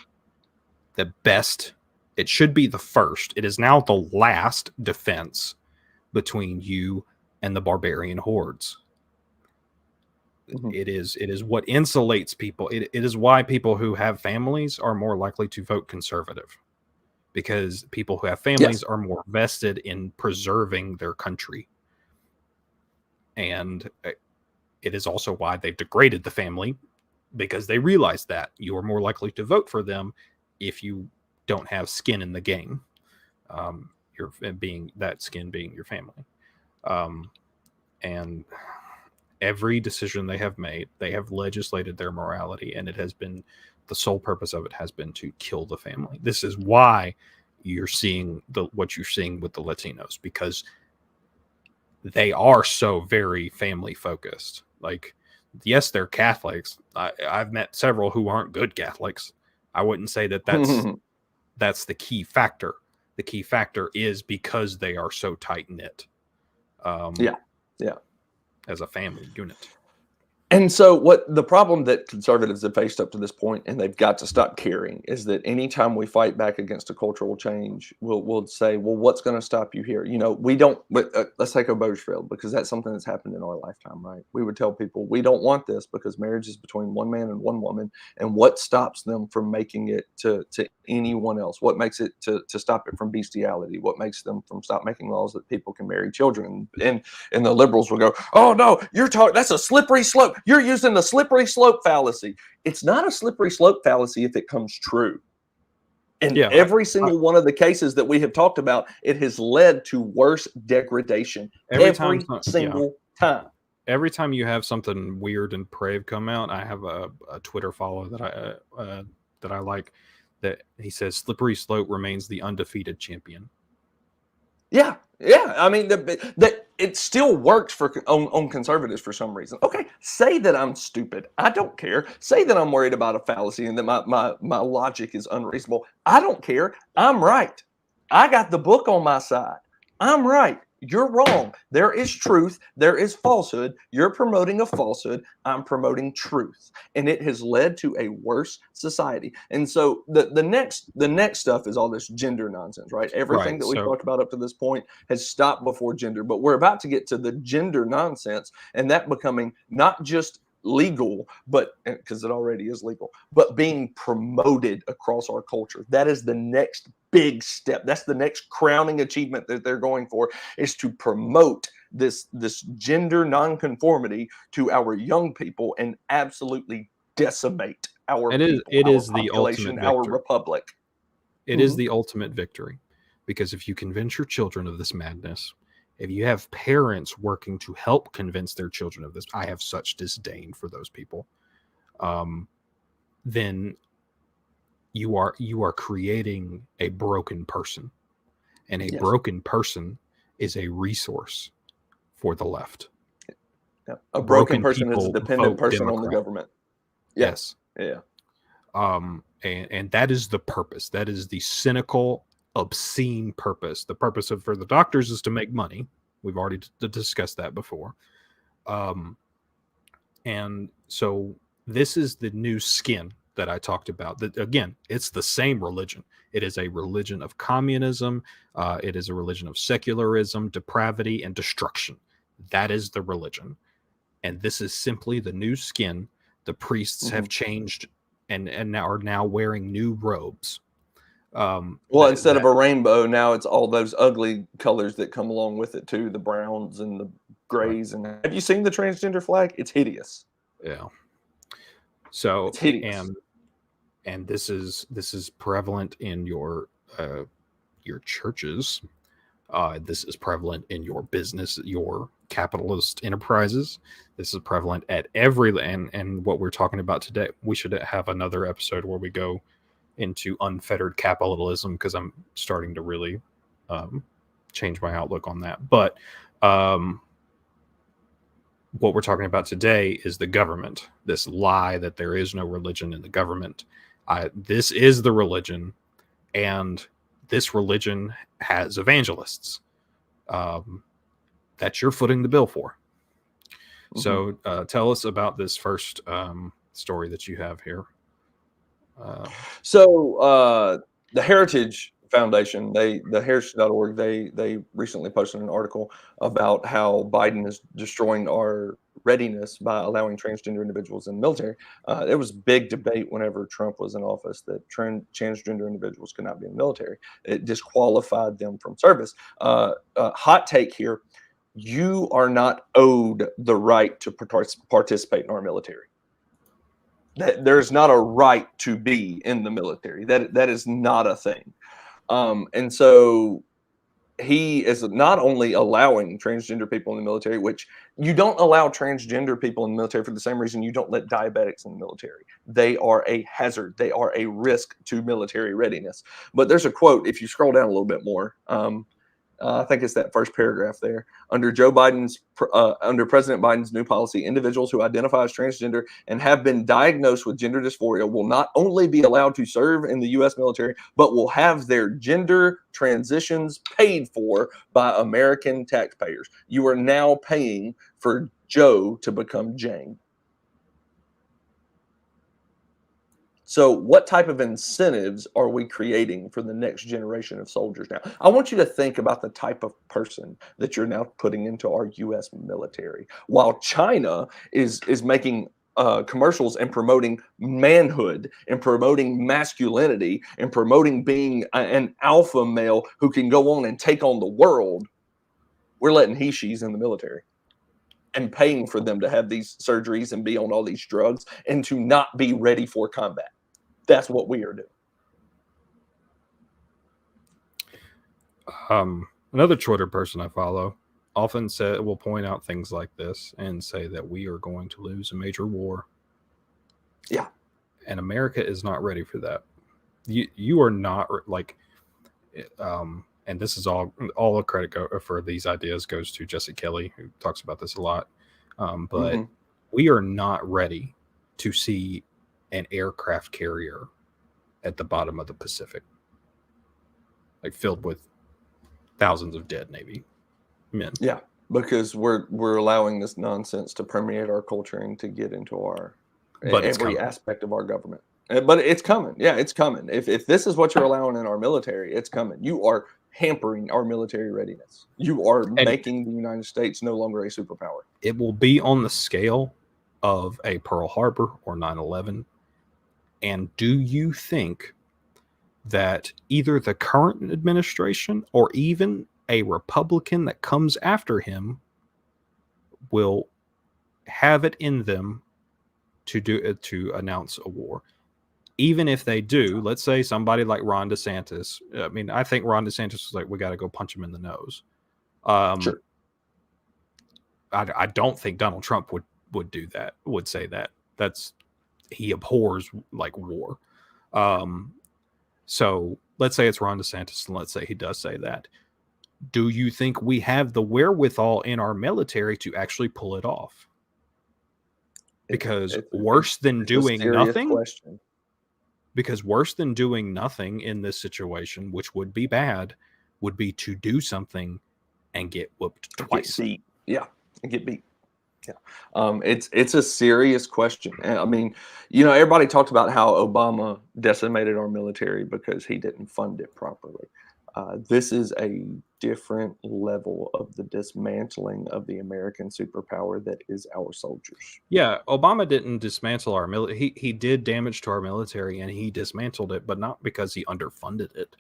best. It should be the first. It is now the last defense between you and the barbarian hordes. It is what insulates people. It is why people who have families are more likely to vote conservative, because people who have families are more vested in preserving their country. And it is also why they've degraded the family, because they realize that you are more likely to vote for them if you don't have skin in the game. That skin being your family. And every decision they have made, they have legislated their morality, and it has been, the sole purpose of it has been to kill the family. This is why you're seeing what you're seeing with the Latinos, because they are so very family focused. Like, yes, they're Catholics. I've met several who aren't good Catholics. I wouldn't say that's the key factor. The key factor is because they are so tight knit. As a family unit. And so what the problem that conservatives have faced up to this point, and they've got to stop caring, is that anytime we fight back against a cultural change, we'll say, well, what's going to stop you here? We don't, let's take Obergefell, because that's something that's happened in our lifetime, right? We would tell people, we don't want this because marriage is between one man and one woman. And what stops them from making it to anyone else? What makes it to stop it from bestiality? What makes them from stop making laws that people can marry children? And the liberals will go, oh no, that's a slippery slope. You're using the slippery slope fallacy. It's not a slippery slope fallacy if it comes true. In every single one of the cases that we have talked about, it has led to worse degradation. Every single time. Every time you have something weird and depraved come out, I have a Twitter follow that I like, that he says slippery slope remains the undefeated champion. Yeah. I mean, it still works on conservatives for some reason. Okay, say that I'm stupid. I don't care. Say that I'm worried about a fallacy and that my logic is unreasonable. I don't care. I'm right. I got the book on my side. I'm right. You're wrong. There is truth. There is falsehood. You're promoting a falsehood. I'm promoting truth. And it has led to a worse society. And so the next stuff is all this gender nonsense, right? Everything that we've talked about up to this point has stopped before gender. But we're about to get to the gender nonsense, and that becoming not just legal, but because it already is legal, but being promoted across our culture. That is the next big step. That's the next crowning achievement that they're going for, is to promote this gender nonconformity to our young people and absolutely decimate our population, our republic. It is the ultimate victory, because if you convince your children of this madness, if you have parents working to help convince their children of this, I have such disdain for those people, then you are creating a broken person, and a broken person is a resource for the left. Yeah. A broken person is a dependent person on the government. Yes. Yeah. And that is the purpose. That is the cynical, obscene purpose. The purpose for the doctors is to make money. We've already discussed that before. And so this is the new skin that I talked about. That again, it's the same religion. It is a religion of communism. It is a religion of secularism, depravity, and destruction. That is the religion. And this is simply the new skin. The priests have changed and now are now wearing new robes. Well, instead of a rainbow, now it's all those ugly colors that come along with it too, the browns and the grays. And have you seen the transgender flag? It's hideous. Yeah. So it's hideous. And this is prevalent in your churches. This is prevalent in your business, your capitalist enterprises. This is prevalent at every and what we're talking about today. We should have another episode where we go into unfettered capitalism, because I'm starting to really change my outlook on that. But what we're talking about today is the government. This lie that there is no religion in the government. This is the religion, and this religion has evangelists that you're footing the bill for. So tell us about this first story that you have here. So the Heritage Foundation, the heritage.org, they recently posted an article about how Biden is destroying our readiness by allowing transgender individuals in the military. There was big debate whenever Trump was in office that transgender individuals could not be in the military. It disqualified them from service. Hot take here: you are not owed the right to participate in our military. That there's not a right to be in the military. That is not a thing. And so he is not only allowing transgender people in the military, which you don't allow transgender people in the military for the same reason you don't let diabetics in the military. They are a hazard. They are a risk to military readiness. But there's a quote, if you scroll down a little bit more, I think it's that first paragraph there. Under under President Biden's new policy, individuals who identify as transgender and have been diagnosed with gender dysphoria will not only be allowed to serve in the U.S. military, but will have their gender transitions paid for by American taxpayers. You are now paying for Joe to become Jane. So what type of incentives are we creating for the next generation of soldiers now? I want you to think about the type of person that you're now putting into our U.S. military. While China is making commercials and promoting manhood and promoting masculinity and promoting being an alpha male who can go on and take on the world, we're letting he-she's in the military and paying for them to have these surgeries and be on all these drugs and to not be ready for combat. That's what we are doing. Another Twitter person I follow often will point out things like this and say that we are going to lose a major war. Yeah. And America is not ready for that. You are not like, and this is all the credit for these ideas goes to Jesse Kelly, who talks about this a lot. But we are not ready to see an aircraft carrier at the bottom of the Pacific, like filled with thousands of dead Navy men. Yeah, because we're allowing this nonsense to permeate our culture and to get into our every aspect of our government. But it's coming. Yeah, it's coming. If this is what you're allowing in our military, it's coming. You are hampering our military readiness. You are making the United States no longer a superpower. It will be on the scale of a Pearl Harbor or 9/11. And do you think that either the current administration or even a Republican that comes after him will have it in them to announce a war? Even if they do, let's say somebody like Ron DeSantis. I mean, I think Ron DeSantis was like, we got to go punch him in the nose. Sure. I don't think Donald Trump would do that, would say that. He abhors like war. So let's say it's Ron DeSantis, and let's say he does say that. Do you think we have the wherewithal in our military to actually pull it off? Because worse than doing nothing. Because worse than doing nothing in this situation, which would be bad, would be to do something and get whooped twice. Get beat. Yeah, and get beat. It's a serious question. I mean, you know, everybody talked about how Obama decimated our military because he didn't fund it properly. This is a different level of the dismantling of the American superpower that is our soldiers. Yeah, Obama didn't dismantle our military. He did damage to our military and he dismantled it, but not because he underfunded it.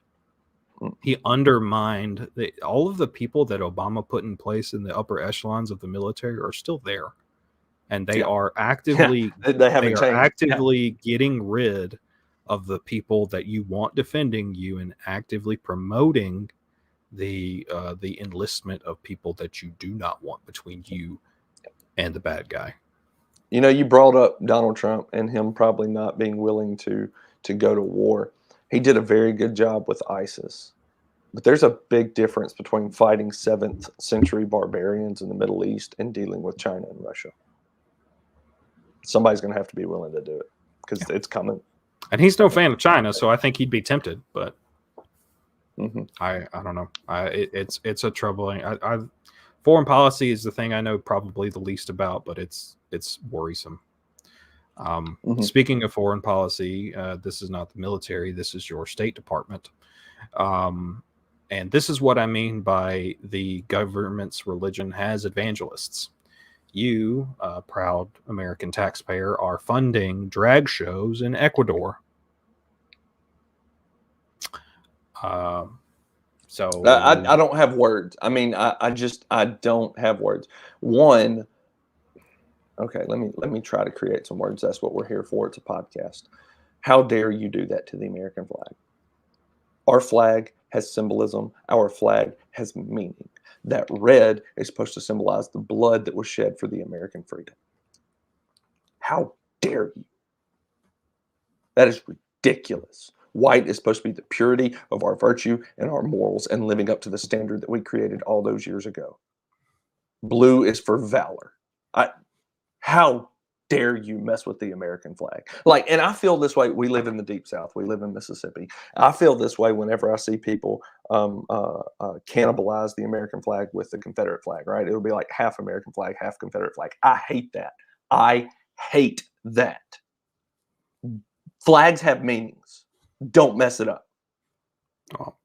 He undermined all of the people that Obama put in place in the upper echelons of the military are still there, and they are actively they haven't changed. actively getting rid of the people that you want defending you and actively promoting the enlistment of people that you do not want between you and the bad guy. You know, you brought up Donald Trump and him probably not being willing to go to war. He did a very good job with ISIS. But there's a big difference between fighting 7th century barbarians in the Middle East and dealing with China and Russia. Somebody's going to have to be willing to do it because it's coming. And he's no fan of China, so I think he'd be tempted. But Mm-hmm. I don't know. It's a troubling. Foreign policy is the thing I know probably the least about, but it's worrisome. Speaking of foreign policy, this is not the military. This is your State Department. And this is what I mean by the government's religion has evangelists. You, proud American taxpayer, are funding drag shows in Ecuador. So I don't have words. I mean, I don't have words. One, okay, let me try to create some words. That's what we're here for. It's a podcast. How dare you do that to the American flag? Our flag has symbolism. Our flag has meaning. That red is supposed to symbolize the blood that was shed for the American freedom. How dare you? That is ridiculous. White is supposed to be the purity of our virtue and our morals and living up to the standard that we created all those years ago. Blue is for valor. How dare you mess with the American flag? Like, and I feel this way. We live in the Deep South. We live in Mississippi. I feel this way whenever I see people cannibalize the American flag with the Confederate flag, right? It'll be like half American flag, half Confederate flag. I hate that. I hate that. Flags have meanings. Don't mess it up. Well,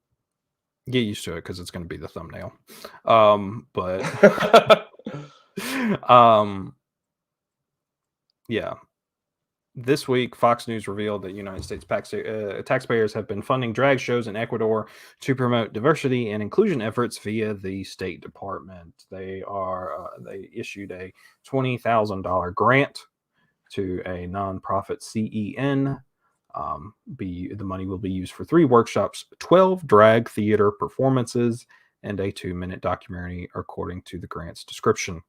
get used to it because it's going to be the thumbnail. Yeah. This week, Fox News revealed that United States taxpayers have been funding drag shows in Ecuador to promote diversity and inclusion efforts via the State Department. They issued a $20,000 grant to a nonprofit CEN. The money will be used for 3 workshops, 12 drag theater performances, and a 2-minute documentary, according to the grant's description.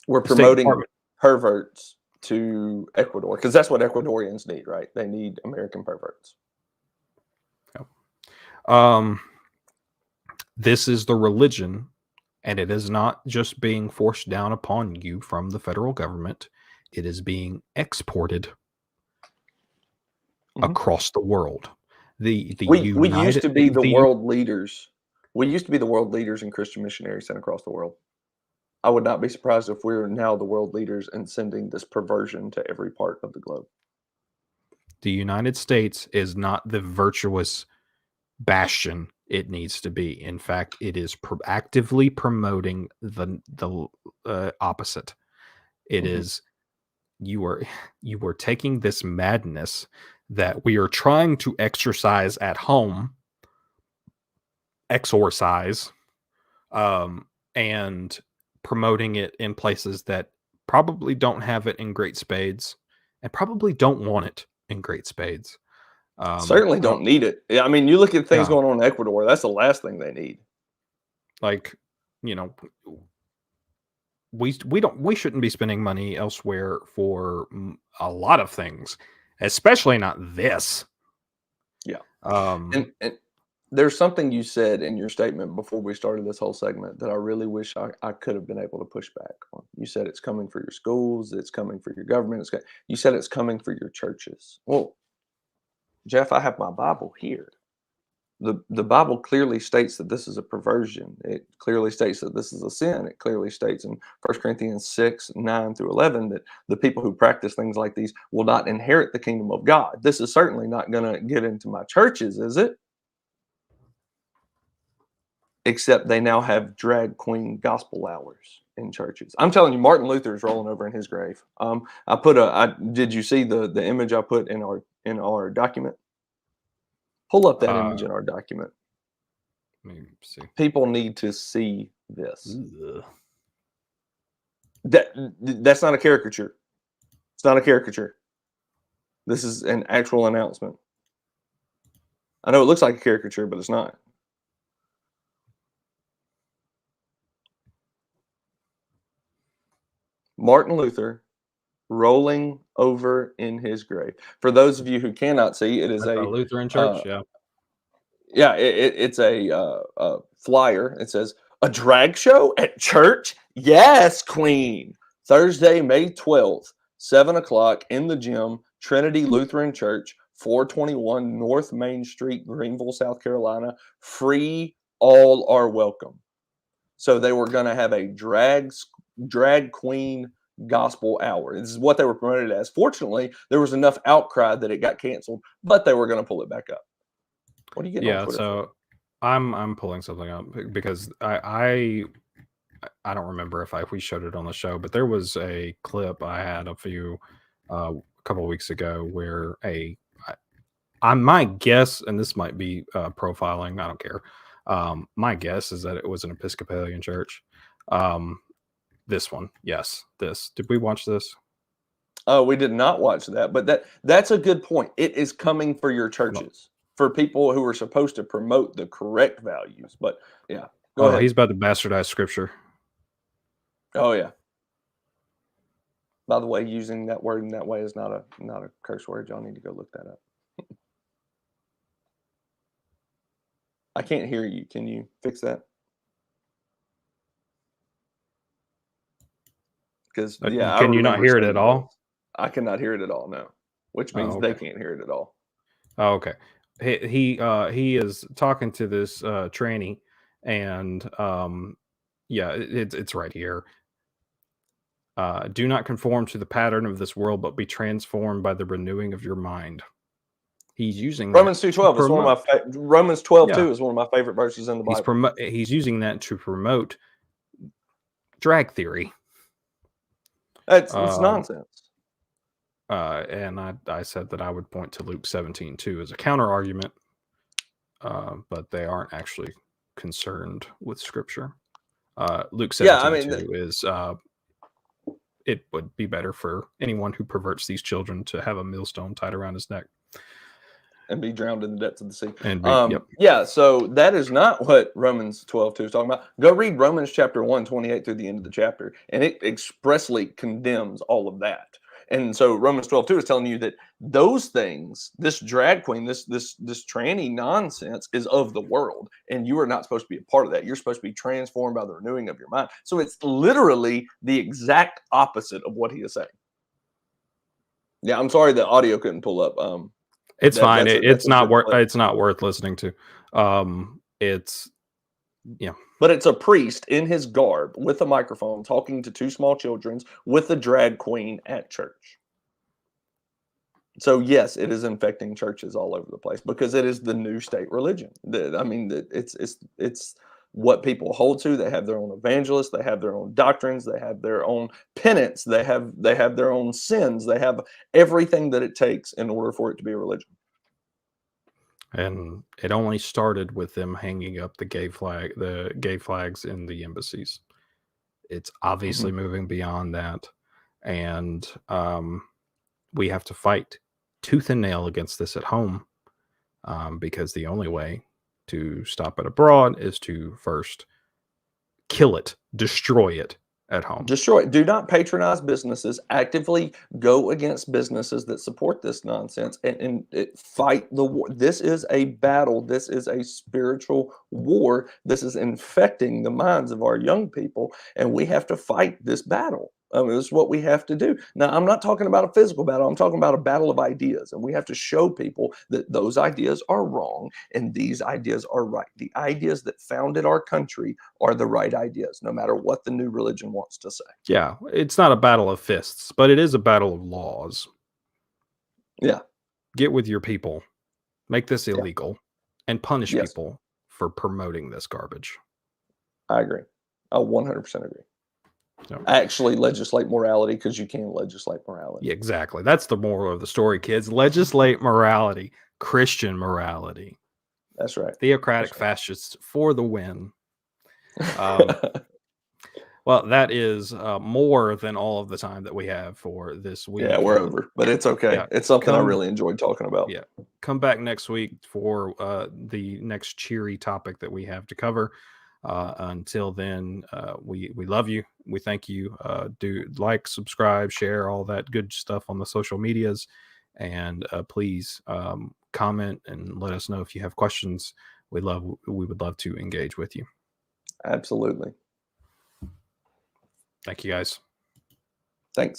We're promoting perverts to Ecuador because that's what Ecuadorians need, right? They need American perverts. This is the religion, and it is not just being forced down upon you from the federal government. It is being exported across the world. We used to be the world leaders. We used to be the world leaders in Christian missionaries sent across the world. I would not be surprised if we're now the world leaders in sending this perversion to every part of the globe. The United States is not the virtuous bastion it needs to be. In fact, it is actively promoting the opposite. It is you are taking this madness that we are trying to exercise at home, exorcise, and promoting it in places that probably don't have it in great spades and probably don't want it in great spades. Certainly don't need it. I mean, you look at things going on in Ecuador, that's the last thing they need. Like, you know, we shouldn't be spending money elsewhere for a lot of things, especially not this. Yeah. And there's something you said in your statement before we started this whole segment that I really wish I could have been able to push back on. You said it's coming for your schools, it's coming for your government. You said it's coming for your churches. Well, Jeff, I have my Bible here. the Bible clearly states that this is a perversion. It clearly states that this is a sin. It clearly states in 1 Corinthians 6:9-11 that the people who practice things like these will not inherit the kingdom of God. This is certainly not going to get into my churches, is it? Except they now have drag queen gospel hours in churches. I'm telling you, Martin Luther is rolling over in his grave. Did you see the image I put in our document? Pull up that image in our document. Let me see. People need to see this. Ugh. That's not a caricature. It's not a caricature. This is an actual announcement. I know it looks like a caricature, but it's not. Martin Luther rolling over in his grave. For those of you who cannot see, it is At a the Lutheran church. it's a flyer. It says a drag show at church. Yes, Queen. Thursday, May 12th, 7 o'clock in the gym, Trinity Lutheran Church, 421 North Main Street, Greenville, South Carolina. Free, all are welcome. So they were going to have a drag queen gospel hour. This is what they were promoted as. Fortunately, there was enough outcry that it got canceled, but they were going to pull it back up. What are you getting on Twitter So for? I'm pulling something up because I don't remember if we showed it on the show, but there was a clip I had a couple of weeks ago where my guess, and this might be profiling, I don't care. My guess is that it was an Episcopalian church. This one, yes. Did we watch this? Oh, we did not watch that, but that's a good point. It is coming for your churches, for people who are supposed to promote the correct values. But yeah, go ahead. He's about to bastardize scripture. Oh yeah. By the way, using that word in that way is not a curse word. Y'all need to go look that up. I can't hear you. Can you fix that? Because can you not hear it at all? I cannot hear it at all. No, which means they can't hear it at all. Oh, okay. He is talking to this tranny, and it's right here. Do not conform to the pattern of this world, but be transformed by the renewing of your mind. He's using Romans 2:12 is one of my Romans 12:2 is one of my favorite verses in the Bible. He's using that to promote drag theory. It's nonsense. And I said that I would point to Luke 17:2 as a counter argument, but they aren't actually concerned with scripture. Luke 17:2 is it would be better for anyone who perverts these children to have a millstone tied around his neck and be drowned in the depths of the sea. And Yeah, so that is not what Romans 12:2 is talking about. Go read Romans chapter 1, 28 through the end of the chapter, and it expressly condemns all of that. And so Romans 12:2 is telling you that those things, this drag queen, this tranny nonsense is of the world, and you are not supposed to be a part of that. You're supposed to be transformed by the renewing of your mind. So it's literally the exact opposite of what he is saying. Yeah, I'm sorry the audio couldn't pull up. It's fine. It's not worth listening to. But it's a priest in his garb with a microphone talking to two small children with a drag queen at church. So yes, it is infecting churches all over the place because it is the new state religion. It's what people hold to. They have their own evangelists. They have their own doctrines. They have their own penance. They have their own sins. They have everything that it takes in order for it to be a religion. And it only started with them hanging up the gay flags in the embassies. It's obviously moving beyond that, and we have to fight tooth and nail against this at home, because the only way to stop it abroad is to first kill it, destroy it at home. Destroy it. Do not patronize businesses. Actively go against businesses that support this nonsense and fight the war. This is a battle. This is a spiritual war. This is infecting the minds of our young people, and we have to fight this battle. It's what we have to do. Now, I'm not talking about a physical battle. I'm talking about a battle of ideas. And we have to show people that those ideas are wrong and these ideas are right. The ideas that founded our country are the right ideas, no matter what the new religion wants to say. Yeah, it's not a battle of fists, but it is a battle of laws. Yeah. Get with your people, make this Yeah. illegal, and punish Yes. people for promoting this garbage. I agree. I 100% agree. No. Actually legislate morality, because you can legislate morality. Yeah, exactly. That's the moral of the story, kids. Legislate morality, Christian morality. That's right. Theocratic fascists for the win. Well, that is more than all of the time that we have for this week. Yeah, we're over, but it's okay. Yeah, it's something I really enjoyed talking about. Yeah. Come back next week for the next cheery topic that we have to cover. Until then, we love you. We thank you. Do like, subscribe, share, all that good stuff on the social medias. And please comment and let us know if you have questions. We would love to engage with you. Absolutely. Thank you, guys.